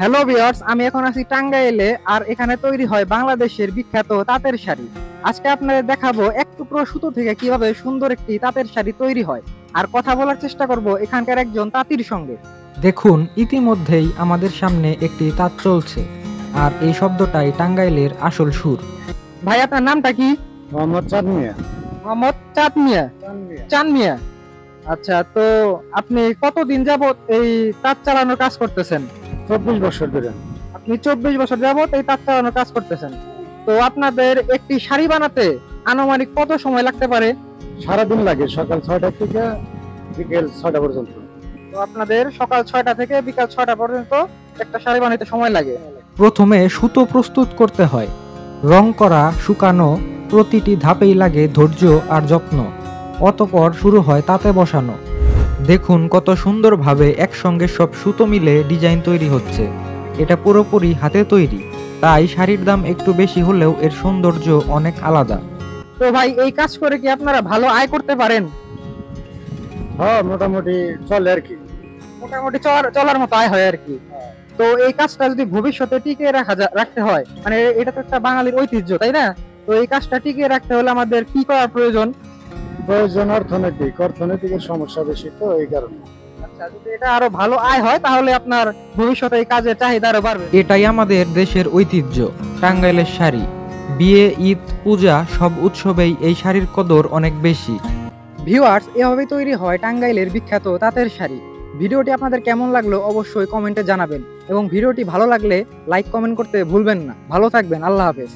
Hello viewers, আমি এখন আছি টাঙ্গাইলে। আর এখানে তৈরি হয় বাংলাদেশের বিখ্যাত তাঁতের শাড়ি। আজকে আপনাদের দেখাবো এক টুকরো সুতো থেকে কিভাবে সুন্দর একটি তাঁতের শাড়ি তৈরি হয়, আর কথা বলার চেষ্টা করব এখানকার একজন তাঁতির সঙ্গে। দেখুন, ইতিমধ্যেই আমাদের সামনে একটি তাঁত চলছে, আর এই শব্দটাই টাঙ্গাইলের আসল সুর। ভাই, আপনার নামটা কি? মোহাম্মদ চাঁদ মিয়া। মোহাম্মদ চাঁদ মিয়া। চাঁদ মিয়া, আচ্ছা। তো আপনি কতদিন যাবত এই তাঁত চালানোর কাজ করতেছেন? 24 বছর ধরে। আপনি 24 বছর যাবত এই তাঁত চালানোর কাজ করতেছেন। তো আপনাদের একটি শাড়ি বানাতে আনুমানিক কত সময় লাগতে পারে? সারাদিন লাগে, সকাল 6টা থেকে বিকেল 6টা পর্যন্ত। তো আপনাদের সকাল 6টা থেকে বিকাল 6টা পর্যন্ত একটা শাড়ি বানাতে সময় লাগে। প্রথমে সুতো প্রস্তুত করতে হয়, রং করা, শুকানো, প্রতিটি ধাপেই লাগে ধৈর্য আর যত্ন। অতঃপর শুরু হয় তাঁতে বসানো। দেখুন কত সুন্দরভাবে একসঙ্গে সব সুতো মিলে ডিজাইন তৈরি হচ্ছে। এটা পুরোপুরি হাতে তৈরি, তাই শাড়ির দাম একটু বেশি হলেও এর সৌন্দর্য অনেক আলাদা। তো ভাই, এই কাজ করে কি আপনারা ভালো আয় করতে পারেন? হ্যাঁ, মোটামুটি চলে আর কি। মোটামুটি চলার মতো আয় হয় আর কি। তো এই কাজটা যদি ভবিষ্যতে টিকিয়ে রাখতে হয়, মানে এটা তো একটা বাঙালির ঐতিহ্য, তাই না? তো এই কাজটা টিকিয়ে রাখতে হলে আমাদের কি করার প্রয়োজন? প্রয়োজন অর্থনৈতিকের সমস্যা বেশি, তো এই কারণে। আচ্ছা, যদি এটা আরো ভালো আয় হয় তাহলে আপনার ভবিষ্যতে এই কাজের চাহিদা আরো বাড়বে। এটাই আমাদের দেশের ঐতিহ্য, টাঙ্গাইলের শাড়ি। বিয়ে, ঈদ, পূজা সব উৎসবেই এই শাড়ির কদর অনেক বেশি। ভিউয়ার্স, এভাবেই তৈরি হয় টাঙ্গাইলের বিখ্যাত তাঁতের শাড়ি। ভিডিওটি আপনাদের কেমন লাগলো অবশ্যই কমেন্টে জানাবেন, এবং ভিডিওটি ভালো লাগলে লাইক কমেন্ট করতে ভুলবেন না। ভালো থাকবেন, আল্লাহ হাফেজ।